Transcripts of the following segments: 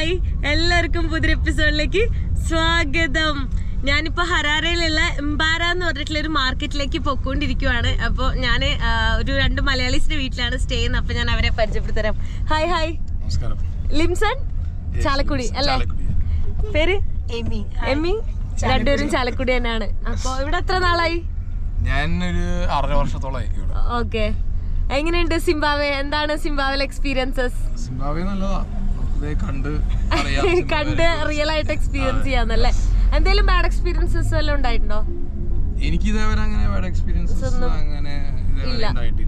Hi, എല്ലാവർക്കും പുതിയ എപ്പിസോഡിലേക്ക് സ്വാഗതം. ഞാനിപ്പോ ഹരാരയിലുള്ള എംബാര എന്ന് പറഞ്ഞിട്ടുള്ള ഒരു മാർക്കറ്റിലേക്ക് പൊക്കോണ്ടിരിക്കുവാണ്. അപ്പോൾ ഞാൻ ഒരു 2 മലയാളീസിന്റെ വീട്ടിലാണ് സ്റ്റേ ചെയ്യുന്നത്. അപ്പൊ ഞാൻ അവരെ പരിചയപ്പെടുത്തരാം. Hi hi. നമസ്കാരം. ലിംസൺ ചാലക്കുടി അല്ലേ? പേര് എമി. രണ്ടുപേരും ചാലക്കുടി തന്നെയാണ്. അപ്പൊ ഇവിടെ എത്ര നാളായി? ഞാൻ ഒരു 6 വർഷത്തോളമായി. ഓക്കെ. എങ്ങനെയുണ്ട് സിംബാബ്വെ? എന്താണ് സിംബാബ്വെയിലെ എക്സ്പീരിയൻസസ്? സിംബാബ്വെ നല്ലതാ, കണ്ട് റിയൽ ആയിട്ട് എക്സ്പീരിയൻസ് ചെയ്യാന്നല്ലേ. എന്തെങ്കിലും ബാഡ് എക്സ്പീരിയൻസസ് വല്ലതും ഉണ്ടായിട്ടുണ്ടോ? എനിക്ക് ഇതേവരെ അങ്ങനെ ബാഡ് എക്സ്പീരിയൻസസ് അങ്ങനെ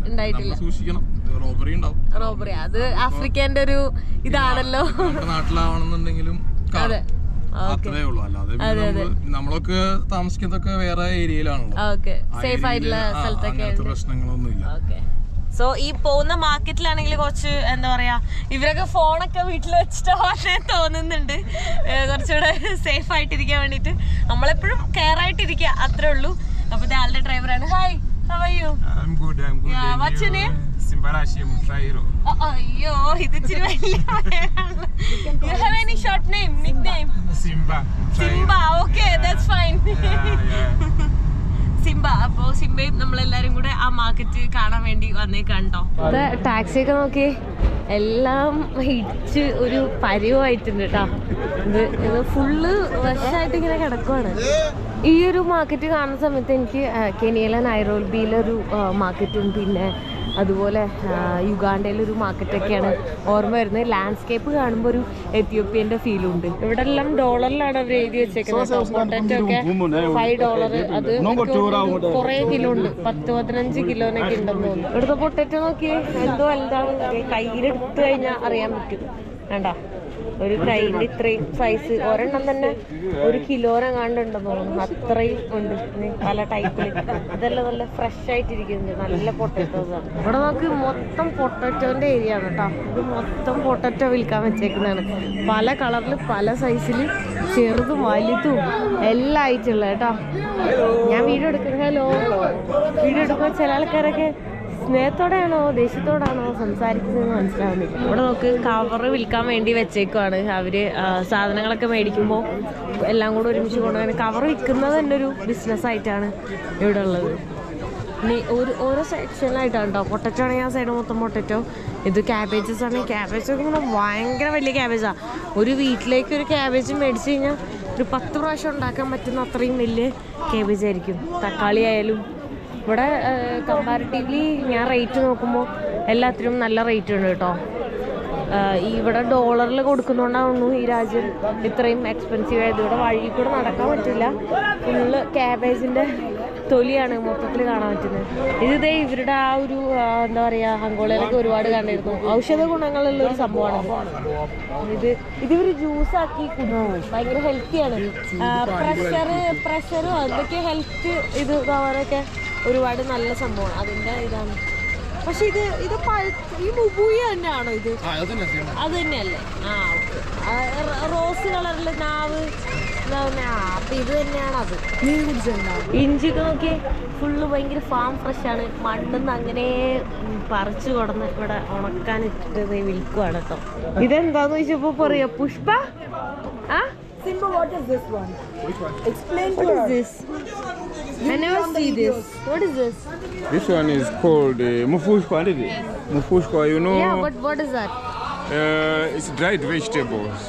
ഉണ്ടായിട്ടില്ല. സൂക്ഷിക്കണം, റോബറി ഉണ്ടാവും. റോബറി അത് ആഫ്രിക്കന്റെ ഒരു ഇതാണല്ലോ. നാട്ടിലാവണമെന്നുണ്ടെങ്കിലും അത്രേ ഉള്ളൂ. അല്ലാതെ നമ്മളൊക്കെ താമസിക്കുന്നതൊക്കെ വേറെ ഏരിയയിലാണല്ലോ. സേഫ് ആയിട്ടുള്ള സ്ഥലത്തൊക്കെ പ്രശ്നങ്ങളൊന്നും ഇല്ല. സോ ഈ പോകുന്ന മാർക്കറ്റിലാണെങ്കിൽ കുറച്ച് എന്താ പറയാ, ഇവരൊക്കെ ഫോണൊക്കെ വീട്ടിൽ വെച്ചിട്ട് തോന്നുന്നുണ്ട്. കുറച്ചുകൂടെ സേഫ് ആയിട്ടിരിക്കാൻ വേണ്ടിട്ട് നമ്മളെപ്പോഴും കെയർ ആയിട്ടിരിക്കുക, അത്രേ ഉള്ളൂ. അപ്പൊ ആളുടെ ഡ്രൈവറാണ്. Hi, how are you? I'm good. Yeah, what's your name? Simbarashim Trairo. അയ്യോ, ഇത് ഇച്ചിരി വലിയ പേരാണ്. You have any short name, nickname? Simba. Okay, that's fine. Yeah. Simba. അപ്പോ സിംബയും നമ്മളെല്ലാരും കൂടെ ആ മാർക്കറ്റ് കാണാൻ വേണ്ടി വന്നേക്കാണ്ടോ. ടാക്സി ഒക്കെ നോക്കി എല്ലാം ഇടിച്ച് ഒരു പരിവായിട്ടുണ്ട് കേട്ടോ. ഇത് ഫുള്ള് വശമായിട്ട് ഇങ്ങനെ കിടക്കുവാണ്. ഈ ഒരു മാർക്കറ്റ് കാണുന്ന സമയത്ത് എനിക്ക് കെനിയയിലെ നൈറോബിയിലൊരു മാർക്കറ്റും പിന്നെ അതുപോലെ യുഗാണ്ടയിലൊരു മാർക്കറ്റൊക്കെയാണ് ഓർമ്മ വരുന്നത്. ലാൻഡ്സ്കേപ്പ് കാണുമ്പോൾ ഒരു എത്യോപ്യൻ്റെ ഫീലുണ്ട്. ഇവിടെ എല്ലാം ഡോളറിലാണ് അവർ എഴുതി വെച്ചേക്കുന്നത്. പൊട്ടറ്റോ ഒക്കെ $5. അത് കുറേ കിലോ ഉണ്ട്, 10-15 കിലോനൊക്കെ ഉണ്ടെന്ന് തോന്നുന്നു. ഇവിടുത്തെ പൊട്ടറ്റോ നോക്കി എന്തോ എന്താണ് കയ്യിലെടുത്ത് കഴിഞ്ഞാൽ അറിയാൻ പറ്റും. വേണ്ട, ഒരു കൈൻ്റെ ഇത്രയും സൈസ് ഒരെണ്ണം തന്നെ 1 കിലോനെങ്ങാണ്ടുണ്ടെന്ന് തോന്നുന്നു. അത്രയും ഉണ്ട് പല ടൈപ്പിൽ. ഇതെല്ലാം നല്ല ഫ്രഷ് ആയിട്ടിരിക്കുന്നത്, നല്ല പൊട്ടറ്റോസാണ്. ഇവിടെ നമുക്ക് മൊത്തം പൊട്ടറ്റോൻ്റെ ഏരിയ ആണ് കേട്ടോ. ഇത് മൊത്തം പൊട്ടറ്റോ വിൽക്കാൻ വെച്ചേക്കുന്നതാണ്. പല കളറിൽ പല സൈസിൽ, ചെറുതും വലുതും എല്ലാം ആയിട്ടുള്ള കേട്ടോ. ഞാൻ വീഡിയോ എടുക്കുന്നത്, ഹലോ, വീഡിയോ എടുക്കുമ്പോൾ ചില ആൾക്കാരൊക്കെ സ്നേഹത്തോടെയാണോ ദേഷ്യത്തോടാണോ സംസാരിക്കുന്നതെന്ന് മനസ്സിലാവുന്നില്ല. ഇവിടെ നമുക്ക് കവറ് വിൽക്കാൻ വേണ്ടി വെച്ചേക്കുവാണ് അവര്. സാധനങ്ങളൊക്കെ മേടിക്കുമ്പോൾ എല്ലാം കൂടെ ഒരുമിച്ച് കൊണ്ടുപോകാൻ കവർ വിൽക്കുന്നത് തന്നെ ഒരു ബിസിനസ്സായിട്ടാണ് ഇവിടെ ഉള്ളത്. ഇനി ഓരോ സെക്ഷനിലായിട്ടാണ് കേട്ടോ. പൊട്ടറ്റോ ആണെങ്കിൽ ആ സൈഡ് മൊത്തം പൊട്ടറ്റോ. ഇത് ക്യാബേജസ് ആണെങ്കിൽ ക്യാബേജ് ഒക്കെ നമ്മൾ ഭയങ്കര വലിയ ക്യാബേജാണ്. ഒരു വീട്ടിലേക്ക് ഒരു ക്യാബേജ് മേടിച്ച് കഴിഞ്ഞാൽ ഒരു 10 പ്രാവശ്യം ഉണ്ടാക്കാൻ പറ്റുന്ന അത്രയും വലിയ ക്യാബേജ് ആയിരിക്കും. തക്കാളി ആയാലും ഇവിടെ കമ്പാരിറ്റീവ്ലി ഞാൻ റേറ്റ് നോക്കുമ്പോൾ എല്ലാത്തിനും നല്ല റേറ്റ് ഉണ്ട് കേട്ടോ. ഇവിടെ ഡോളറിൽ കൊടുക്കുന്നതുകൊണ്ടാണ് ഈ രാജ്യം ഇത്രയും എക്സ്പെൻസീവ് ആയത്. ഇവിടെ വഴി കൂടെ നടക്കാൻ പറ്റില്ല. ഫുള്ള് ക്യാബേജിൻ്റെ തൊലിയാണ് മൊത്തത്തിൽ കാണാൻ പറ്റുന്നത്. ഇതേ ഇവരുടെ ആ ഒരു എന്താ പറയുക, അങ്കോളയിലൊക്കെ ഒരുപാട് കണ്ടിരുന്നു. ഔഷധ ഗുണങ്ങളുള്ള ഒരു സംഭവമാണ് ഇതിവർ ജ്യൂസാക്കി കുടിക്കും. ഭയങ്കര ഹെൽത്തിയാണ്. പ്രഷറും അതൊക്കെ ഹെൽത്ത് ഇത് അവരൊക്കെ ഒരുപാട് നല്ല സംഭവമാണ്. അതിൻ്റെ ഇതാണ്. പക്ഷെ ഇത് ഈ മുബൂയ തന്നെയാണോ? ഇത് അത് തന്നെയല്ലേ? ഓക്കെ. റോസ് കളറിൽ നാവ്. അപ്പൊ ഇത് തന്നെയാണ് അത്. ഇഞ്ചി നോക്കി ഫുള്ള് ഭയങ്കര ഫാം ഫ്രഷാണ്. മണ്ണിന്ന് അങ്ങനെ പറിച്ചു കൊടുന്ന് ഇവിടെ ഉണക്കാൻ ഇട്ടിട്ട് വിൽക്കുവാണ് കേട്ടോ. ഇതെന്താന്ന് ചോദിച്ചപ്പോ പറയാ Pushpa. Simba, what is this one? Which one? Explain What to is us. this? I never see this. What is this? This one is called mufushka. Mufushka, you know? Yeah, but what is that? It's dried vegetables.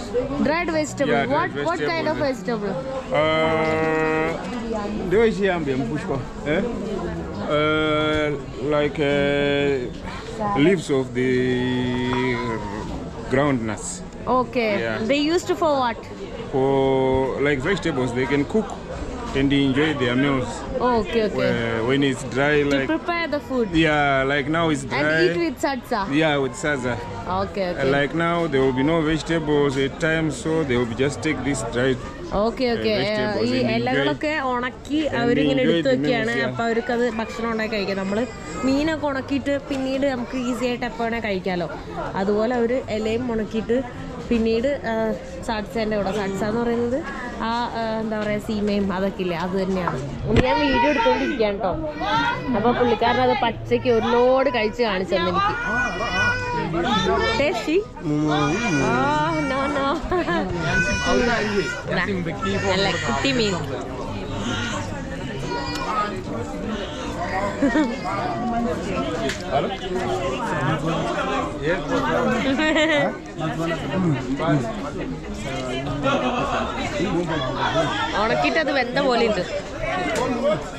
Dried vegetable. Yeah, dried What kind of vegetable? Do you see mufushka? Like leaves of the ground nuts. Okay. Yeah. They used for what? For like vegetables, they can cook and enjoy their meals. Okay. When it's dry, To like prepare the food. yeah, like now it's dry. And eat with salsa. Yeah, with salsa. Okay. Like now there will be no vegetables at times, so they will just take this dried. Okay. vegetables ഈ and ഇലകളൊക്കെ ഉണക്കി അവരിങ്ങനെ എടുത്തു വെക്കുകയാണ്. അപ്പൊ അവർക്ക് അത് ഭക്ഷണം ഉണ്ടാക്കി കഴിക്കാം. നമ്മള് മീനൊക്കെ ഉണക്കിയിട്ട് പിന്നീട് നമുക്ക് ഈസി ആയിട്ട് എപ്പോൾ വേണേൽ കഴിക്കാമല്ലോ. അതുപോലെ അവർ ഇലയും ഉണക്കിയിട്ട് പിന്നീട് സാഡ്സേൻ്റെ കൂടെ, സാഡ്സ എന്ന് പറയുന്നത് ആ എന്താ പറയുക സീമയും അതൊക്കെ ഇല്ലേ, അത് തന്നെയാണ്. ഞാൻ വീഡിയോ എടുത്തുകൊണ്ടിരിക്കുകയാണ് കേട്ടോ. അപ്പോൾ പുള്ളിക്കാരൻ അത് പച്ചയ്ക്ക് ഒരു ലോഡ് കഴിച്ച് കാണിച്ചു തന്നെ എനിക്ക്. Tasty? Oh, no. നല്ല കുട്ടി മീൻ. ഉണക്കിയിട്ട് അത് വെന്ത പോലെ ഉണ്ട്.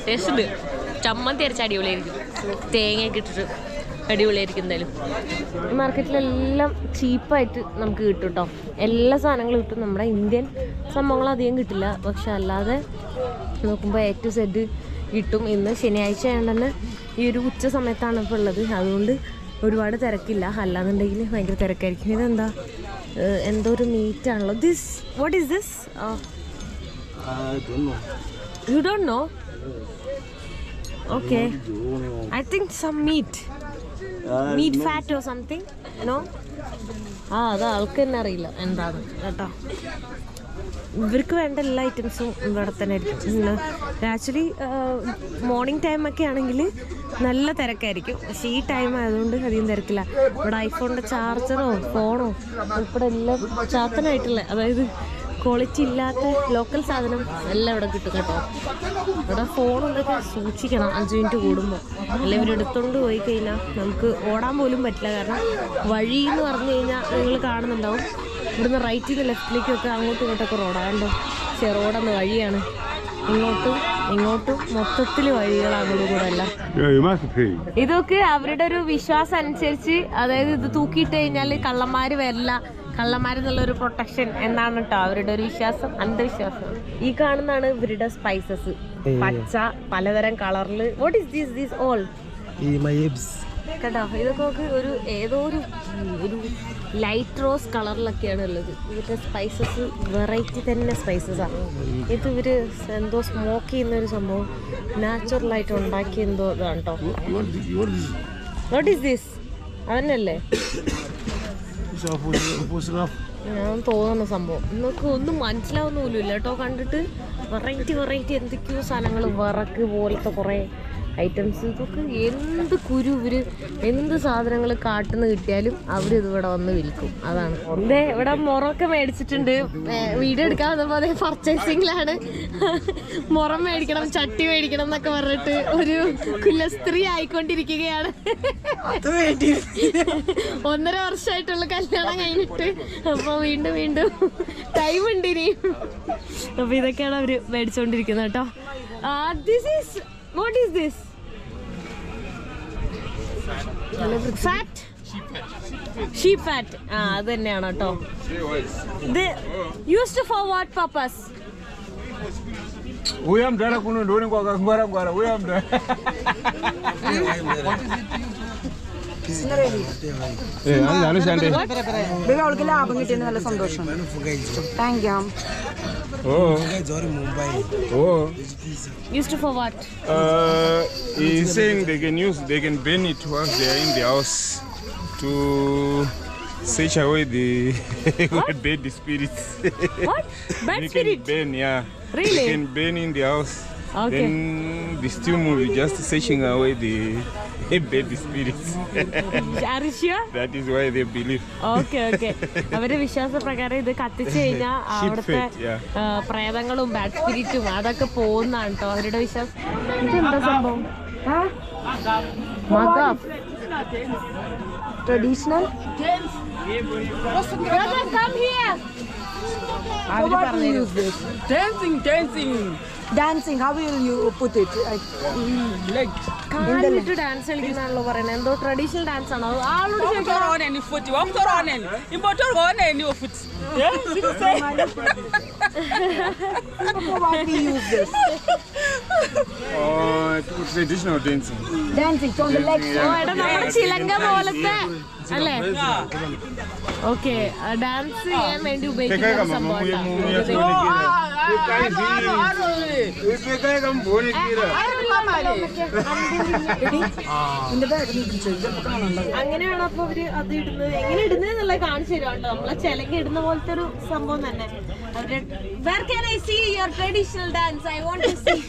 ടേസ്റ്റ് ഉണ്ട്. ചമ്മന്തി അരച്ച അടിപൊളിയായിരിക്കും. തേങ്ങയൊക്കെ ഇട്ടിട്ട് അടിപൊളിയായിരിക്കും. എന്തായാലും ഈ മാർക്കറ്റിലെല്ലാം ചീപ്പായിട്ട് നമുക്ക് കിട്ടും കേട്ടോ. എല്ലാ സാധനങ്ങളും കിട്ടും. നമ്മുടെ ഇന്ത്യൻ സംഭവങ്ങൾ അധികം കിട്ടില്ല. പക്ഷെ അല്ലാതെ നോക്കുമ്പോൾ A to Z കിട്ടും. ഇന്ന് ശനിയാഴ്ച ആയതുകൊണ്ട് തന്നെ ഈ ഒരു ഉച്ച സമയത്താണ് ഇപ്പോൾ ഉള്ളത്. അതുകൊണ്ട് ഒരുപാട് തിരക്കില്ല. അല്ലാന്നുണ്ടെങ്കിൽ ഭയങ്കര തിരക്കായിരിക്കും. ഇതെന്താ എന്തോ ഒരു മീറ്റാണല്ലോ. This what is this? You don't know? Okay, I think some meat fat or something. No, അത് ആൾക്ക് തന്നെ അറിയില്ല എന്താണ് കേട്ടോ. ഇവർക്ക് വേണ്ട എല്ലാ ഐറ്റംസും ഇവിടെ തന്നെ ആയിരിക്കും. ആക്ച്വലി മോർണിംഗ് ടൈമൊക്കെ ആണെങ്കിൽ നല്ല തിരക്കായിരിക്കും. പക്ഷേ ഈ ടൈം ആയതുകൊണ്ട് അധികം തിരക്കില്ല. ഇവിടെ ഐഫോണിൻ്റെ ചാർജറോ ഫോണോ ഉൾപ്പെടെ എല്ലാം ചാത്തനായിട്ടുള്ള, അതായത് ക്വാളിറ്റി ഇല്ലാത്ത ലോക്കൽ സാധനം എല്ലാം ഇവിടെ കിട്ടും കേട്ടോ. ഇവിടെ ഫോണൊക്കെ സൂക്ഷിക്കണം 5 മിനിറ്റ് കൂടുമ്പോൾ. അല്ലെ ഇവരെടുത്തോണ്ട് പോയി കഴിഞ്ഞാൽ നമുക്ക് ഓടാൻ പോലും പറ്റില്ല. കാരണം വഴി എന്ന് പറഞ്ഞു കഴിഞ്ഞാൽ നിങ്ങൾ കാണുന്നുണ്ടാവും, ഇവിടുന്ന് റൈറ്റിൽ നിന്ന് ലെഫ്റ്റിലേക്കൊക്കെ അങ്ങോട്ടും ഇങ്ങോട്ടൊക്കെ റോഡാണ്ടോ. പക്ഷേ റോഡെന്ന് വഴിയാണ്. ഇങ്ങോട്ടും മൊത്തത്തിൽ വഴികളാണ് കൂടെ അല്ല. ഇതൊക്കെ അവരുടെ ഒരു വിശ്വാസം അനുസരിച്ച്, അതായത് ഇത് തൂക്കിയിട്ട് കഴിഞ്ഞാൽ കള്ളന്മാർ വരില്ല, കള്ളന്മാരെന്നുള്ളൊരു പ്രൊട്ടക്ഷൻ എന്നാണ് കേട്ടോ അവരുടെ ഒരു വിശ്വാസം, അന്ധവിശ്വാസം. ഈ കാണുന്നതാണ് ഇവരുടെ സ്പൈസസ്. പച്ച പലതരം കളറിൽ. വാട്ട് ഈസ് ദിസ് ഓൾ കേട്ടോ. ഇതൊക്കെ നമുക്ക് ഒരു ഏതോ ഒരു ലൈറ്റ് റോസ് കളറിലൊക്കെയാണ് ഉള്ളത്. ഇവരുടെ സ്പൈസസ് വെറൈറ്റി തന്നെ സ്പൈസസാണ്. ഇത് ഇവർ എന്തോ സ്മോക്ക് ചെയ്യുന്നൊരു സംഭവം നാച്ചുറലായിട്ട് ഉണ്ടാക്കിയ എന്തോ ഇതാണ് കേട്ടോ. What is this? അതന്നല്ലേ ഞാൻ തോന്നുന്ന സംഭവം. നമുക്ക് ഒന്നും മനസ്സിലാവുന്ന പോലും ഇല്ല കേട്ടോ കണ്ടിട്ട്. വെറൈറ്റി എന്തൊക്കെയോ സാധനങ്ങൾ, വിറക്ക് പോലത്തെ കുറേ ഐറ്റംസ്. ഇതൊക്കെ എന്ത് കുരു ഇവർ എന്ത് സാധനങ്ങൾ കാട്ടുന്ന കിട്ടിയാലും അവരിത് ഇവിടെ വന്ന് വിൽക്കും. അതാണ് ഇവിടെ മുറമൊക്കെ മേടിച്ചിട്ടുണ്ട്. വീഡിയോ എടുക്കാൻ വന്നപ്പോൾ പർച്ചേസിങ്ങിലാണ്. മുറം മേടിക്കണം, ചട്ടി മേടിക്കണം എന്നൊക്കെ പറഞ്ഞിട്ട് ഒരു കുലസ്ത്രീ ആയിക്കൊണ്ടിരിക്കുകയാണ്. 1.5 വർഷമായിട്ടുള്ള കല്യാണം കഴിഞ്ഞിട്ട്. അപ്പോൾ വീണ്ടും ടൈം ഉണ്ട് ഇനിയും. അപ്പോൾ ഇതൊക്കെയാണ് അവർ മേടിച്ചുകൊണ്ടിരിക്കുന്നത് കേട്ടോ. What is this? Fat? Sheep fat. അത് തന്നെയാണ് കേട്ടോ. ഇത് used for what purpose? Uyam dara kuno ndoni kwa ngwara uyam da. അവൾക്ക് ലാഭം കിട്ടിയെന്ന് നല്ല സന്തോഷം. Thank you. Used for what? He's saying they can burn it once they are in the house to search away the bad spirits. What? Bad They spirit? can burn, yeah. Really? They can burn in the house. Okay. Then the steam will be just searching away the bad spirits. Are you sure? That is why they believe. Okay. അവരുടെ വിശ്വാസപ്രകാരം ഇത് കത്തിച്ചു കഴിഞ്ഞാൽ അവിടുത്തെ പ്രേതങ്ങളും bad സ്പിരിറ്റും അതൊക്കെ പോകുന്നതാണ് കേട്ടോ അവരുടെ വിശ്വാസം. ഇതെന്താ സംഭവം? മഗാഫ് ട്രഡീഷണൽ. അവര് പറഞ്ഞു Dancing, how will you put it? കാലിട്ട് ഡാൻസ് കളിക്കുന്നാണല്ലോ പറയുന്നത്. എന്തോ ട്രഡീഷണൽ ഡാൻസ് ആണോ? ആളോട് Why we use this? Traditional dancing. Dancing on the legs. നമ്മുടെ ചിലങ്ക പോലത്തെ അല്ലേ? ഓക്കെ, ഡാൻസ് ചെയ്യാൻ വേണ്ടി ഉപയോഗിക്കുന്ന സംഭവം. അങ്ങനെയാണോ അപ്പൊ അവര് അത് ഇടുന്നത്? എങ്ങനെ ഇടുന്നത് എന്നുള്ളത് കാണിച്ചു തരുവാണ്ടോ. നമ്മളെ ചിലങ്ക ഇടുന്ന പോലത്തെ ഒരു സംഭവം തന്നെ. Where can I see your traditional dance? I want to see.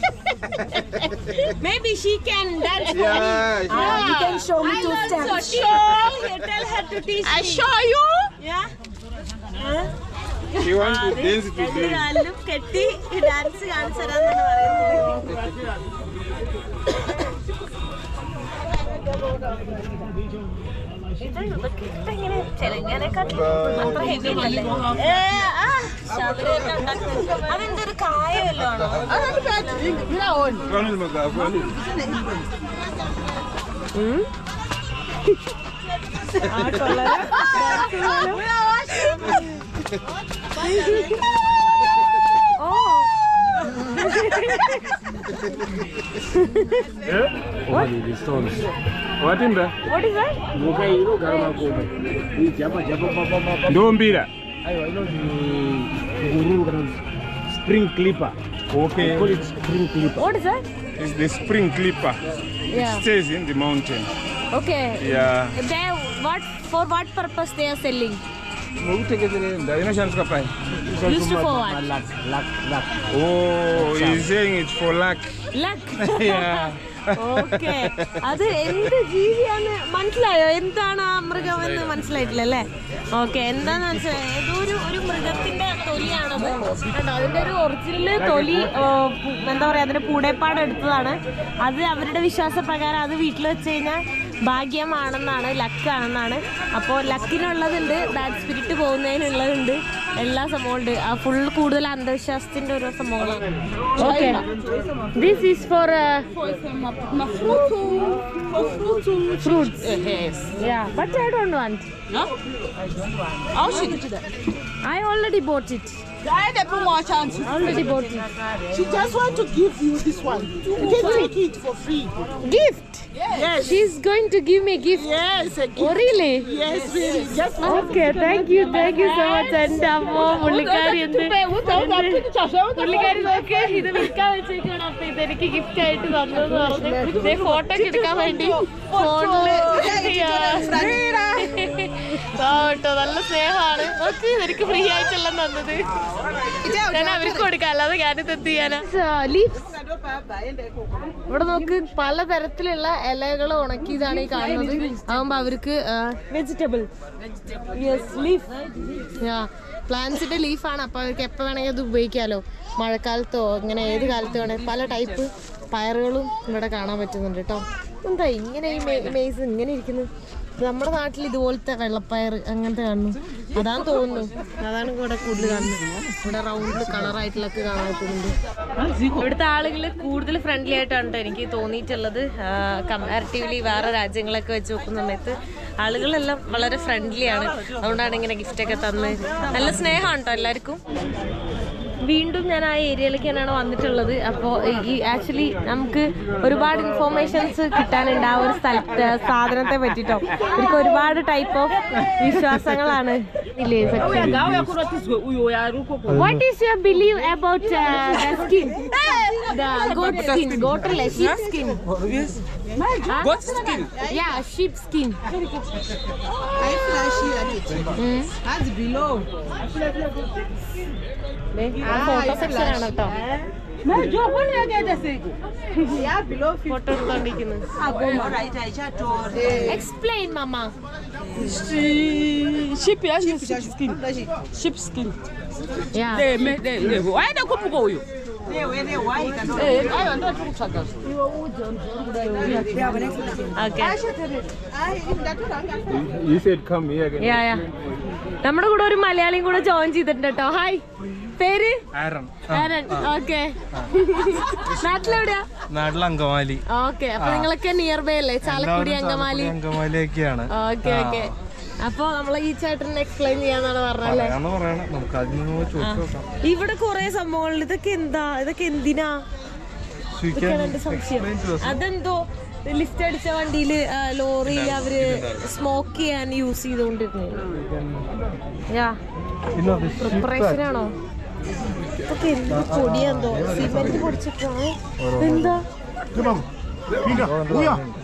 Maybe she can dance for me. You can show me 2 steps. Tell her to teach me. I show you. Yeah. He wants to dance രണ്ട് today. കാലിലും കെട്ടി dance കാണിച്ചു തരാന്നാണ് പറയുന്നത്. ഇതെങ്ങനെ ചെലങ്ങാനേക്കാട്ടും അത്ര heavy അല്ലേ? അതെന്തൊരു കായമല്ലോ ആണോ? Ronald McGavin. What in there? What is that? Dombira. Spring clipper. Okay. Call it spring clipper. What is that? It's the spring clipper. Yeah. It stays in the mountain. Okay. Yeah. They for what purpose they are selling? Used to for what? Luck. Oh, he's saying it's for luck. Luck. Yeah. Okay അത് എന്ത് ജീവിയാന്ന് മനസ്സിലായോ? എന്താണ് ആ മൃഗം എന്ന് മനസ്സിലായിട്ടില്ല അല്ലേ? Okay എന്താന്ന് മനസ്സിലായോ? ഏതോ ഒരു മൃഗത്തിന്റെ തൊലിയാണത് കേട്ടോ. അതിന്റെ ഒരു ഒറിജിനല് തൊലി എന്താ പറയാ, അതിന്റെ പൂടേപ്പാട് എടുത്തതാണ്. അത് അവരുടെ വിശ്വാസപ്രകാരം അത് വീട്ടിൽ വെച്ച് കഴിഞ്ഞാൽ ഭാഗ്യമാണെന്നാണ്, ലക്കാണെന്നാണ്. അപ്പോൾ ലക്കിനുള്ളതുണ്ട്, ബാഡ് സ്പിരിറ്റ് പോകുന്നതിനുള്ളതുണ്ട്, എല്ലാ സംഭവം ഉണ്ട്. ആ ഫുൾ കൂടുതൽ അന്ധവിശ്വാസത്തിന്റെ ഓരോ സംഭവങ്ങളാണ്. Okay, this is for fruits. Yes. Yeah, but I don't want. No? How should it? I already bought it. I had a more chance. Already bought it. She just want to give you this one. You can take it for free. Gift. Yes. She's going to give me gift. Yes, a gift. Oh really? Yes, really. Just Okay, thank you so much. എൻ്റെ അമ്മ പുള്ളിക്കാരി പുള്ളിക്കാരി നോക്ക്, ഇത് വിൽക്കാൻ വെച്ചേക്കാണ്. അപ്പൊ ഇതെനിക്ക് ഗിഫ്റ്റ് ആയിട്ട് തന്നെന്ന് പറഞ്ഞു. ഫോട്ടോ ഒക്കെ എടുക്കാൻ വേണ്ടി ഫോണില് കേട്ടോ. നല്ല സ്നേഹമാണ്. നോക്ക്, എനിക്ക് ഫ്രീ ആയിട്ടെല്ലാം തന്നത്. ഞാൻ അവർക്ക് കൊടുക്കാം, അല്ലാതെ ഞാനിത് എന്ത് ചെയ്യാനാ. ലീവ്സ് ഇവിടെ നോക്ക്, പലതരത്തിലുള്ള ഇലകൾ ഉണക്കിയതാണ് ഈ കാണുന്നത്. ആകുമ്പോ അവർക്ക് വെജിറ്റബിൾ ലീഫ്, പ്ലാന്റ്സിന്റെ ലീഫാണ്. അപ്പൊ അവർക്ക് എപ്പോ വേണമെങ്കിൽ അത് ഉപയോഗിക്കാമല്ലോ. മഴക്കാലത്തോ ഇങ്ങനെ ഏത് കാലത്തോ വേണമെങ്കിൽ പല ടൈപ്പ് പയറുകളും ഇവിടെ കാണാൻ പറ്റുന്നുണ്ട് കേട്ടോ. എന്താ ഇങ്ങനെ ഈ മെയ്സ് ഇങ്ങനെ ഇരിക്കുന്നത്? നമ്മുടെ നാട്ടിൽ ഇതുപോലത്തെ വെള്ളപ്പയർ അങ്ങനത്തെ കാണുന്നു, അതാന്ന് തോന്നുന്നു. അതാണ് ഇവിടെ കൂടുതൽ കാണുന്നത്. ഇവിടെ റൗണ്ടിൽ കളറായിട്ടുള്ളൊക്കെ കാണാൻ പറ്റുന്നുണ്ട്. ഇവിടുത്തെ ആളുകൾ കൂടുതൽ ഫ്രണ്ട്ലി ആയിട്ടാണ് എനിക്ക് തോന്നിയിട്ടുള്ളത്. കമ്പാരിറ്റീവ്ലി വേറെ രാജ്യങ്ങളൊക്കെ വെച്ച് നോക്കുന്ന സമയത്ത് ആളുകളെല്ലാം വളരെ ഫ്രണ്ട്ലി ആണ്. അതുകൊണ്ടാണ് ഇങ്ങനെ ഗിഫ്റ്റൊക്കെ തന്ന്. നല്ല സ്നേഹമാണ് കേട്ടോ എല്ലാവർക്കും. വീണ്ടും ഞാൻ ആ ഏരിയയിലേക്ക് തന്നെയാണ് വന്നിട്ടുള്ളത്. അപ്പോൾ ഈ ആക്ച്വലി നമുക്ക് ഒരുപാട് ഇൻഫോർമേഷൻസ് കിട്ടാനുണ്ട് ആ ഒരു സ്ഥലത്തെ സാധനത്തെ പറ്റിട്ടോ. എനിക്ക് ഒരുപാട് ടൈപ്പ് ഓഫ് വിശ്വാസങ്ങളാണ്. What is your believe about the skin? The goat skin, goat അല്ലേ, sheep skin. Goat skin? Yeah, sheep skin. I flashy like it. Hands below. Photo section ആണ് കേട്ടോ. Yeah, below 50. ഫോട്ടോ എടുത്തോണ്ടിരിക്കുന്നത്. Explain, mama. Sheep, yeah, sheep skin. Sheep skin. Yeah. Why don't you go? Okay. You said come here again. Yeah, yeah. നമ്മുടെ കൂടെ ഒരു മലയാളിയും കൂടെ join ചെയ്തിട്ടുണ്ട് കേട്ടോ. ഹായ്, പേര്? ആരൺ. ആരൺ. ഓക്കെ. നാട്ടിലെവിടെയാ? നാട്ടിൽ അങ്കമാലി. ഓക്കെ, അപ്പൊ നിങ്ങളൊക്കെ നിയർ ബൈ അല്ലേ? ചാലക്കുടി, അങ്കമാലി. അങ്കമാലിയൊക്കെയാണ്. Okay okay. അപ്പൊ നമ്മളെ ഈ ചേട്ടൻ എക്സ്പ്ലെയിൻ ചെയ്യാന്നാണ് പറഞ്ഞല്ലേ? നമുക്ക് അതിന് ചോദിച്ചു നോക്കാം. ഇവിടെ കൊറേ സംഭവങ്ങൾ. ഇതൊക്കെ എന്താ? ഇതൊക്കെ എന്തിനാ? ഇതൊക്കെയാണ് എന്റെ സംശയം. അതെന്തോ ലിഫ്റ്റ് അടിച്ച വണ്ടിയില് ലോറിയിൽ അവര് സ്മോക്ക് ചെയ്യാൻ യൂസ് ചെയ്തോണ്ടിരുന്നു. പ്രിപ്പറേഷൻ ആണോ? ഇതൊക്കെ എന്ത് പൊടിയാന്തോ? സിമെന്റ് പൊടിച്ചിട്ടാണ്. എന്താ?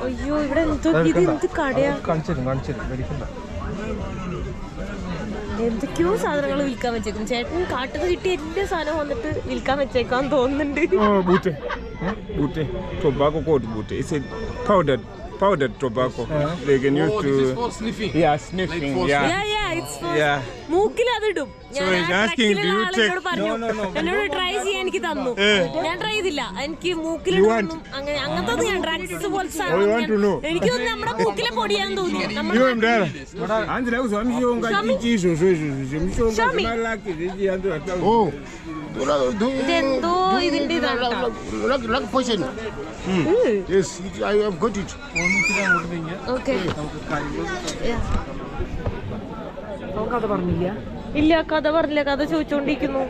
അയ്യോ, ഇവിടെ എന്തോ ഇത് എന്ത് കടയാ? എന്തൊക്കെയോ സാധനങ്ങൾ വിൽക്കാൻ വെച്ചേക്കും. ചേട്ടൻ കാട്ടിൽ കിട്ടിയ എല്ലാ സാധനവും വന്നിട്ട് വിൽക്കാൻ വെച്ചേക്കാൻ തോന്നുന്നുണ്ട്. Bute. Tobacco called bute. It's a powdered tobacco. They can use to. This is for sniffing. Yeah, sniffing. Like for Yeah. Yeah, it's for Yeah. മൂക്കിൽ അതിടും. So he's asking, do you take? എന്നോട് try ചെയ്യാൻ എനിക്ക് തന്നു. ഞാൻ try ചെയ്തില്ല. എനിക്ക് മൂക്കിൽ അങ്ങനത്തെ ഞാൻ ഡ്രഗ്സ് പോലെ സാധനം എനിക്ക് നമ്മുടെ മൂക്കിലെ പൊടിയാൻ തോന്നി. ഇതെന്തോ ഇതിന്റെ ഇതാണ്. Like poison. Yes, I have got it. Okay ഇല്ല, കഥ പറഞ്ഞില്ല, കഥ ചോദിച്ചോണ്ടിരിക്കുന്നു.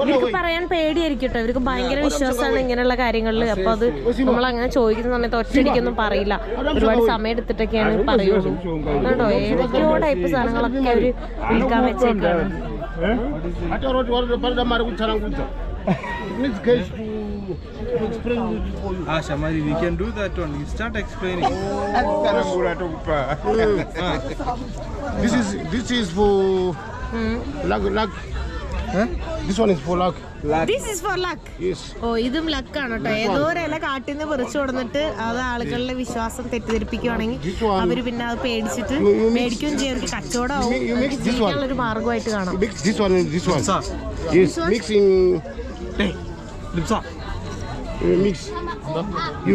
ഇവർക്ക് പറയാൻ പേടിയായിരിക്കട്ടെ, ഇവർക്ക് ഭയങ്കര വിശ്വാസമാണ് ഇങ്ങനെയുള്ള കാര്യങ്ങളിൽ. അപ്പൊ അത് നമ്മൾ അങ്ങനെ ചോദിക്കുന്ന സമയത്ത് ഒറ്റയടിക്കൊന്നും പറയില്ല, ഒരുപാട് സമയം എടുത്തിട്ടൊക്കെയാണ് പറയുള്ളൂ. കേട്ടോ, ഏതൊക്കെയോ ടൈപ്പ് സാധനങ്ങളൊക്കെ അവര് വിൽക്കാൻ വെച്ചേക്കാണ്. Shamari, we can do that one. You start explaining. This is for luck. This one is for luck. This is for luck. Yes. ഓ, ഇതും ലക്കാണ് കേട്ടോ. ഏതോ ഒരു ഇല കാട്ടിൽ നിന്ന് പറിച്ചു കൊടുത്തിട്ട് അത് ആളുകളുടെ വിശ്വാസം തെറ്റിദ്ധരിപ്പിക്കുവാണെങ്കിൽ അവര് പിന്നെ അത് പേടിച്ചിട്ട് മേടിക്കുകയും ചെയ്യും. അവർക്ക് കച്ചവടമാവും, ജീവിക്കാനുള്ള ഒരു മാർഗമായിട്ട് കാണാം. Mix this one and this one. Yes, mixing. Mix. You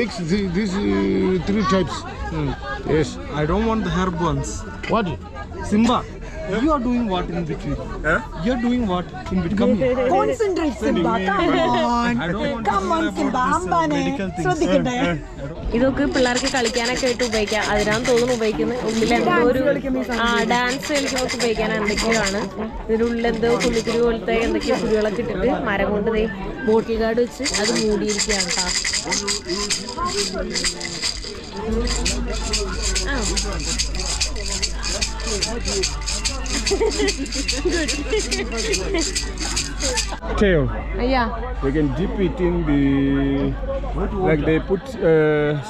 mix these three types. Yes. I don't want the herb ones. What? Simba, you are doing what in between? You are doing what in between? Come here. Concentrate, Simba. Come on. I don't want Come on, to know Simba. about this medical things. ശ്രദ്ധിക്കട്ടെ. ഇതൊക്കെ പിള്ളേർക്ക് കളിക്കാനൊക്കെ ആയിട്ട് ഉപയോഗിക്കാം. അതിനാന്ന് തോന്നുന്നു ഉപയോഗിക്കുന്നത്. ഉള്ളിൽ എന്തോ ഒരു ഡാൻസ് കളിക്കുന്നൊക്കെ ഉപയോഗിക്കാൻ എന്തൊക്കെയാണ്. ഇതിനുള്ളിൽ എന്തോ കുളിക്കുരു പോലത്തെ എന്തൊക്കെയോ കുരുകളൊക്കെ ഇട്ടിട്ട് മരം കൊണ്ട് ബോട്ടിൽ ഗാർഡ് വെച്ച് അത് മൂടിയിരിക്കുകയാണ് കേട്ടോ. Tail. Yeah. They can dip it in the, like they put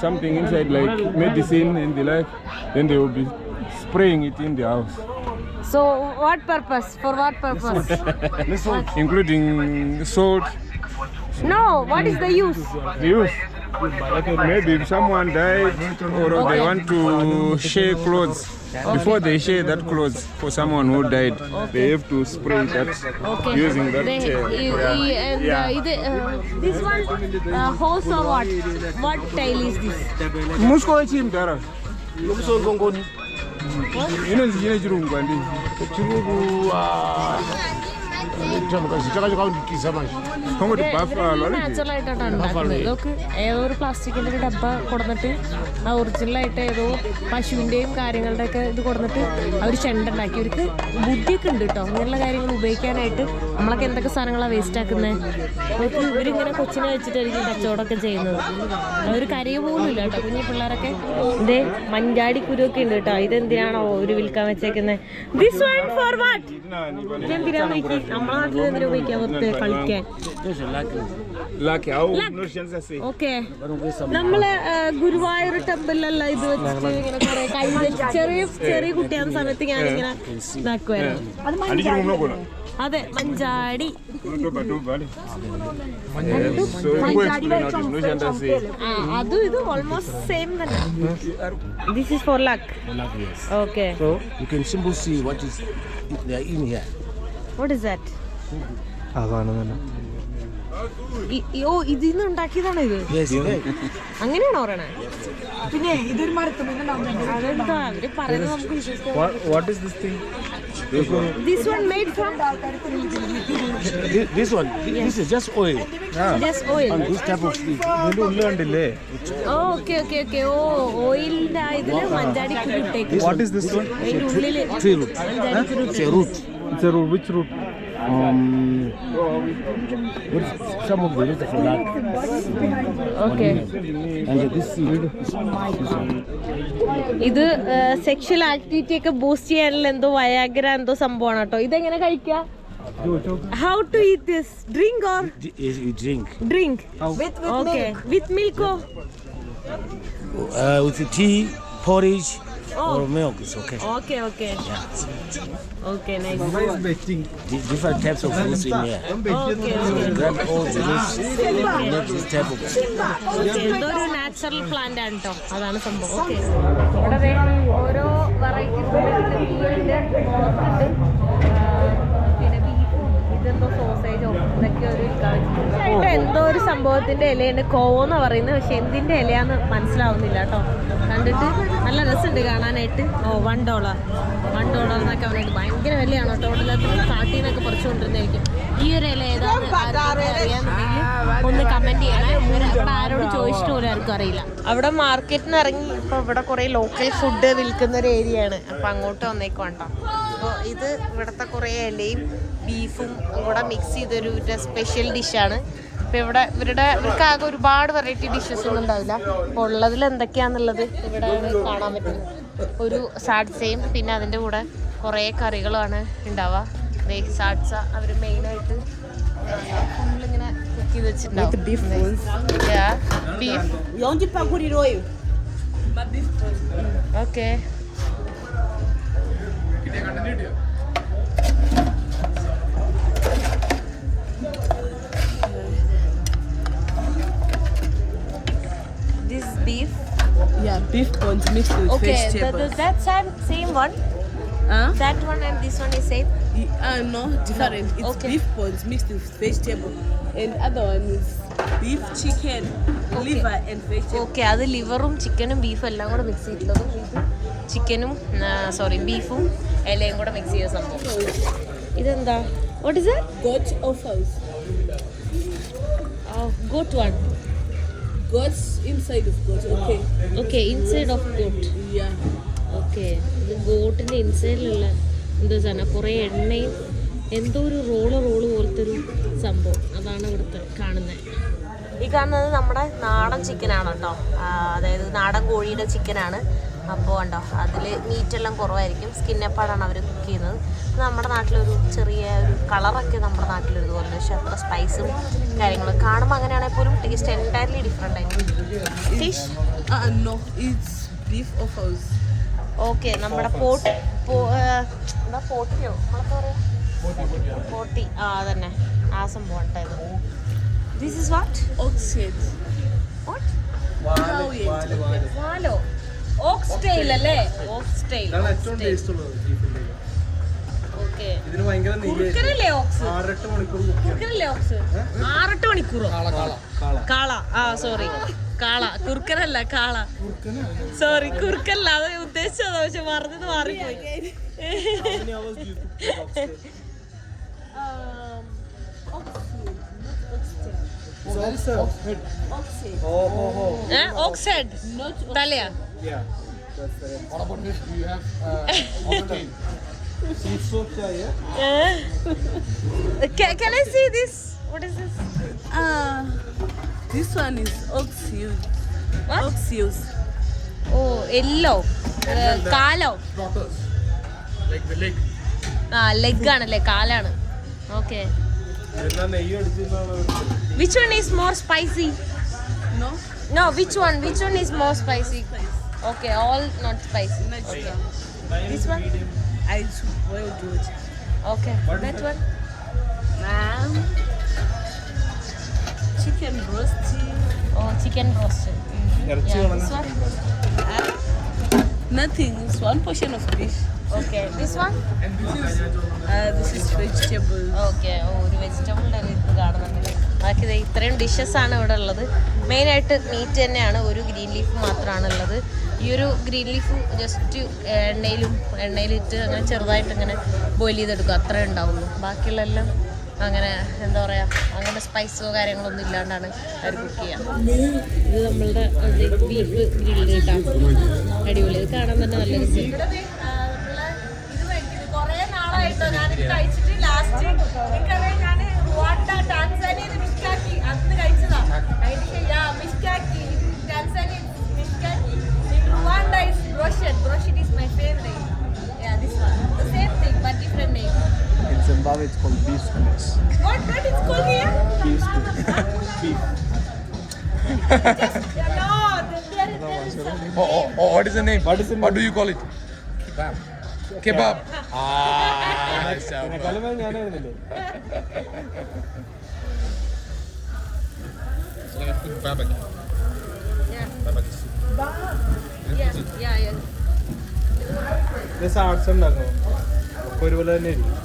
something inside, like medicine in the like, then they will be spraying it in the house. So what purpose? For what purpose? Including salt. No, what is the use? The use. Maybe if someone died or they want to share clothes, before they share that clothes for someone who died, they have to spray that using that tail. This one horse or what? What tail is this? Musko chim dara. Ino zine chirungu andi. Chirungu natural ആയിട്ടാണ് ഉണ്ടാക്കുന്നത്. ഇതൊക്കെ ഏതോ ഒരു പ്ലാസ്റ്റിക്കിന്റെ ഒരു ഡബ്ബ കൊടുത്തിട്ട് ആ ഒറിജിനലായിട്ട് ഏതോ പശുവിന്റെയും കാര്യങ്ങളുടെ ഒക്കെ ഇത് കൊടുത്തിട്ട് അവർ ചെണ്ടുണ്ടാക്കി. ഇവർക്ക് ബുദ്ധിയൊക്കെ ഉണ്ട് കേട്ടോ ഇങ്ങനെയുള്ള കാര്യങ്ങൾ ഉപയോഗിക്കാനായിട്ട്. നമ്മളൊക്കെ എന്തൊക്കെ സാധനങ്ങളാണ് വേസ്റ്റ് ആക്കുന്നത്. അവർക്ക് ഇവരിങ്ങനെ കൊച്ചിനെ വെച്ചിട്ടായിരിക്കും കച്ചവടമൊക്കെ ചെയ്യുന്നത്. അവർ കരയ പോലും ഇല്ല കേട്ടോ കുഞ്ഞു പിള്ളേരൊക്കെ. ഇതേ മഞ്ചാടി കുരുവൊക്കെ ഉണ്ട് കേട്ടോ. ഇതെന്തിനാണോ ഒരു വിൽക്കാൻ വെച്ചേക്കുന്നത്? This one for what? ഇതെന്തിനാന്ന് നോക്കി. നമ്മളെ നാട്ടിൽ എന്തിനാ ഉപയോഗിക്കാൻ കളിക്കാൻ? ഓക്കെ, നമ്മള് ഗുരുവായൂർ ടെമ്പിളിലല്ല ഇത് വെച്ചിട്ട് ഇങ്ങനെ കുറെ ചെറിയ ചെറിയ കുട്ടിയാകുന്ന സമയത്ത് ഞാനിങ്ങനെ ഇതാക്കുമായിരുന്നു. അതെ, മഞ്ചാടി. അതും ഇതും ഓൾമോസ്റ്റ് സെയിം തന്നെ. This is for luck. Okay, So you can simply see what is they are in here. What is that? ഓ, ഇതിന്ന് ഉണ്ടാക്കിയതാണോ ഇത്? Yes. അങ്ങനെയാണോ പറയണേ? പിന്നെ ഇതൊരു മരത്തുമ്മ അതെന്താ അവര് പറയുന്നത് നമുക്ക് വിശ്വസിക്കാം. What is this thing? This one made from This one, this is just oil. just oil. And this type of thing. ഇതിന്റെ ഉള്ളിൽ കണ്ടില്ലേ? Okay okay okay. ഓ, ഓയിലിന്റെ ഇതില് മഞ്ചാടി കുരു ഇട്ടേക്കും. What is this one? അതിന്റെ ഉള്ളില് Tree root. മഞ്ചാടി കുരു It's a root. It's a root. Which root? Some of the roots of luck. Okay. And this seed. ഇത് സെക്ഷൽ ആക്ടിവിറ്റി ഒക്കെ ബൂസ്റ്റ് ചെയ്യാനുള്ള എന്തോ വയാഗ്ര എന്തോ സംഭവമാണ് കേട്ടോ. ഇതെങ്ങനെ കഴിക്കാം? How to eat this? Drink or You drink. drink? with Okay. With milk or? With the tea, porridge, Oh. or milk is okay. Okay, okay. Okay, nice. Different types of fruits in here. Okay. Grab all the roots. Make this type of ഇതൊരു natural plant ആണ് കേട്ടോ, അതാണ് സംഭവം. Okay, ഇവിടെ ഓരോ variety മീനുണ്ട്, പിന്നെ ബീഫും ഇതെന്തോ സോസേജോ ഇതൊക്കെ ഒരു തീർച്ചയായിട്ടും എന്തോ ഒരു സംഭവത്തിന്റെ ഇലയാണ് കോവെന്ന് പറയുന്നത്. പക്ഷെ എന്തിന്റെ ഇലയാന്ന് മനസ്സിലാവുന്നില്ല കേട്ടോ. കണ്ടിട്ട് നല്ല രസമുണ്ട് കാണാനായിട്ട്. $1 എന്നൊക്കെ പറഞ്ഞിട്ട് ഭയങ്കര വിലയാണ് കേട്ടോ. ഇവിടെ കാട്ടിൽ നിന്നൊക്കെ പറിച്ചു കൊണ്ടിരുന്നായിരിക്കും. ഈ ഒരു ഇല ഏതാണ് അറിയാന്നുണ്ടെങ്കിൽ ഒന്ന് കമന്റ് ചെയ്യണേ. ഇവിടെ ആരോട് ചോദിച്ചിട്ട് പോലും ആർക്കും അറിയില്ല. അവിടെ മാർക്കറ്റിൽ നിന്ന് ഇറങ്ങി ഇപ്പൊ ഇവിടെ കുറെ ലോക്കൽ ഫുഡ് വിൽക്കുന്ന ഒരു ഏരിയയാണ്. അപ്പൊ അങ്ങോട്ട് വന്നേക്കോട്ടോ. അപ്പോൾ ഇത് ഇവിടുത്തെ കുറെ ഇലയും ബീഫും കൂടെ മിക്സ് ചെയ്തൊരു സ്പെഷ്യൽ ഡിഷാണ്. അപ്പോൾ ഇവർക്ക് ആകെ ഒരുപാട് വെറൈറ്റി ഡിഷസ് ഒന്നും ഉണ്ടാവില്ല. അപ്പോൾ ഉള്ളതിൽ എന്തൊക്കെയാണെന്നുള്ളത് ഇവിടെ കാണാൻ പറ്റും. ഒരു സാഡ്സയും പിന്നെ അതിൻ്റെ കൂടെ കുറേ കറികളാണ് ഉണ്ടാവുക. സാഡ്സ അവർ മെയിനായിട്ട് ഫുള്ളിങ്ങനെ കുക്ക് ചെയ്ത് വെച്ചിട്ടുണ്ടാവും. Beef. Okay, this beef. Yeah, beef buns mixed with vegetables. That same one. That one and this one is same. No, different. No. It's Okay. beef buns mixed with vegetable, and other one is beef, chicken, liver, and vegetable. Okay, അത് ലിവറും ചിക്കനും ബീഫും എല്ലാം കൂടെ mix ചെയ്തിട്ടുള്ളതും ചിക്കനും ബീഫും എല്ലാം കൂടെ mix ചെയ്ത സംഭവം. ഇതെന്താ? What is it? Goat offals. Goat one. Goats inside of goat. Okay. Okay, inside of goat. Yeah. Okay, ഇത് ഗോട്ടിൻ്റെ ഇൻസൈഡിലുള്ള എന്തോ സാധനം, കുറേ എണ്ണയും എന്തോ ഒരു റോള് പോലത്തെ ഒരു സംഭവം. അതാണ് ഇവിടുത്തെ കാണുന്നത്. ഈ കാണുന്നത് നമ്മുടെ നാടൻ ചിക്കനാണ് കേട്ടോ. അതായത് നാടൻ കോഴിയുടെ ചിക്കനാണ്. അപ്പോൾ ഉണ്ടോ അതിൽ മീറ്റെല്ലാം കുറവായിരിക്കും. സ്കിന്നപ്പാടാണ് അവർ കുക്ക് ചെയ്യുന്നത്. നമ്മുടെ നാട്ടിലൊരു ചെറിയ ഒരു കളറൊക്കെ നമ്മുടെ നാട്ടിലൊരുതുപോലെ, പക്ഷെ അത്ര സ്പൈസും കാര്യങ്ങളും കാണുമ്പോൾ അങ്ങനെയാണെങ്കിൽ പോലും ടേസ്റ്റ് എൻറ്റയർലി ഡിഫറെൻ്റ് ആയിരിക്കും. Fish No, it's beef offals. ഓക്കെ, നമ്മുടെ പോട്ടിയോ നമ്മളെന്താ പറയുക, പോട്ടി, അതന്നെ ആ സംഭവം കേട്ടോ. This is what? Ox head. What? Wow. Ox tail അല്ലേ? Ox tail. ഓക്കെ, കുറുക്കനല്ലേ ഓക്സ്? 6-8 മണിക്കൂറോ? കാള. സോറി, കാള. കുറുക്കനല്ല, കാള. സോറി, കുറുക്കല്ല, അത് ഉദ്ദേശിച്ചതാ, പക്ഷെ മറന്നത് മാറിപ്പോയി. ഓക്സ് ഹെഡ് തലയാ? Can I see this? What is this? This one is ox heels. What? Ox heels. Oh, yellow. കാലോ? ലെഗ് ആണല്ലേ, കാലാണ്. Okay. Which one is more spicy? No, which one is more spicy? Okay, all not spicy. Okay. This one? I will do it. Okay. That one? Chicken roasty. Oh, chicken roasted. Yeah, this one? Nothing. It's one portion of fish. Okay. This one? This is vegetable. Okay, ഒരു വെജിറ്റബിളിൻ്റെ ഇത് കാണുന്നുണ്ട്. ബാക്കി ഇത്രയും dishes ആണ് ഇവിടെ ഉള്ളത്. മെയിനായിട്ട് meet തന്നെയാണ്, ഒരു ഗ്രീൻ ലീഫ് മാത്രമാണ് ഉള്ളത്. ഈ ഒരു ഗ്രീൻ ലീഫ് ജസ്റ്റ് എണ്ണയിലിട്ട് അങ്ങനെ ചെറുതായിട്ട് ഇങ്ങനെ ബോയിൽ ചെയ്തെടുക്കുക, അത്രേ ഉണ്ടാവുള്ളൂ. ബാക്കിയുള്ളെല്ലാം അങ്ങനെ എന്താ പറയുക, അങ്ങനെ സ്പൈസോ കാര്യങ്ങളൊന്നും ഇല്ലാണ്ടാണ് അവർ കുക്ക് ചെയ്യുക. ഇത് നമ്മളുടെ ബീഫ് ഗ്രില്ല് കിട്ടാം, അടിപൊളി. ഇത് കാണാൻ തന്നെ നല്ല രസം. കുറേ നാളായിട്ടോ ഞാനിത് കഴിച്ചിട്ട്. ലാസ്റ്റ് എനിക്കറിയാം, ഞാൻ റുവാണ്ട ടാൻസാനിയയിൽ മിഷ്കാക്കി അന്ന് കഴിച്ചതാ. മിഷ്കാക്കി Tanzania മിഷ്കാക്കി. In Rwanda is brochet. Brochet is my favorite. Yeah, this one. The same thing but different name. In Zimbabwe it's called beef squares. What it's called here? Beef squares. Beef. No, there is What is the name? What do you call it? Kebab. It's like a good barbecue. Yeah. Barbecue soup. Yeah. സാഡ്സ് ഉണ്ടാക്കും ഒക്കെ ഒരുപോലെ തന്നെ ആയിരിക്കും.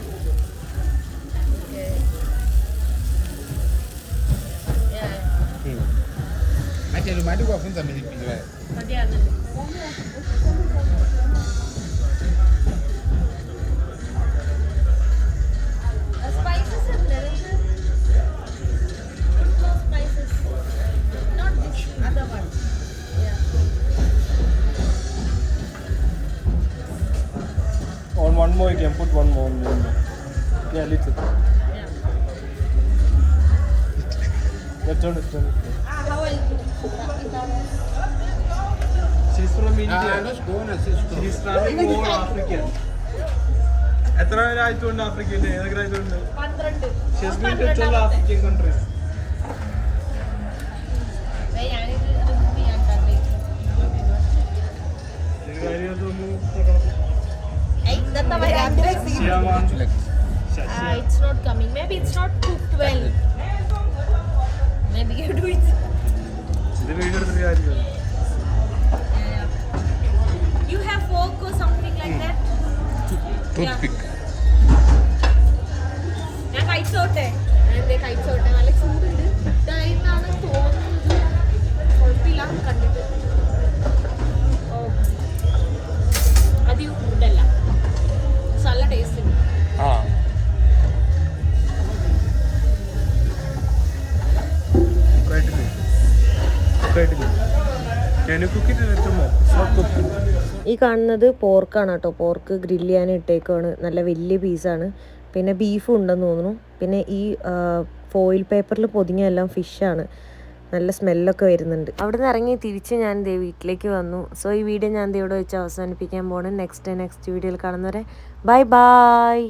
Mati kuwafunza milipili wewe. On one more you can put one more. Yeah, little. Let's turn it. She's from India. Let's go and assist. She's traveling more African. എത്ര രാജ്യത്തുണ്ട് ആഫ്രിക്കയിൽ? ഏതൊക്കെ രാജ്യത്തുണ്ട്? 12. She has been to 12 African countries. It's not coming. Maybe it's not cooked well. Maybe you do it. ഇത് video എടുത്തിട്ട് കാര്യമില്ല. You have fork or something like that? Toothpick. ഞാൻ കഴിച്ചോട്ടെ. നല്ല ചൂടുണ്ട്. ഇതായെന്നാണ് തോന്നുന്നത്. കുഴപ്പമില്ല കണ്ടിട്ട്. അധികം ഫുഡല്ല. നല്ല ടേസ്റ്റ് ഉണ്ട്. ഈ കാണുന്നത് പോർക്കാണ് കേട്ടോ. പോർക്ക് ഗ്രില്ല് ചെയ്യാൻ ഇട്ടേക്കാണ്. നല്ല വലിയ പീസാണ്. പിന്നെ ബീഫും ഉണ്ടെന്ന് തോന്നുന്നു. പിന്നെ ഈ ഫോയിൽ പേപ്പറിൽ പൊതിഞ്ഞ എല്ലാം ഫിഷാണ്. നല്ല സ്മെല്ലൊക്കെ വരുന്നുണ്ട്. അവിടെ നിന്ന് ഇറങ്ങി തിരിച്ച് ഞാൻ ദേ വീട്ടിലേക്ക് വന്നു. സോ ഈ വീഡിയോ ഞാൻ ഇവിടെ വെച്ച് അവസാനിപ്പിക്കാൻ പോകണം. നെക്സ്റ്റ് വീഡിയോയിൽ കാണുന്നവരെ ബൈ ബൈ.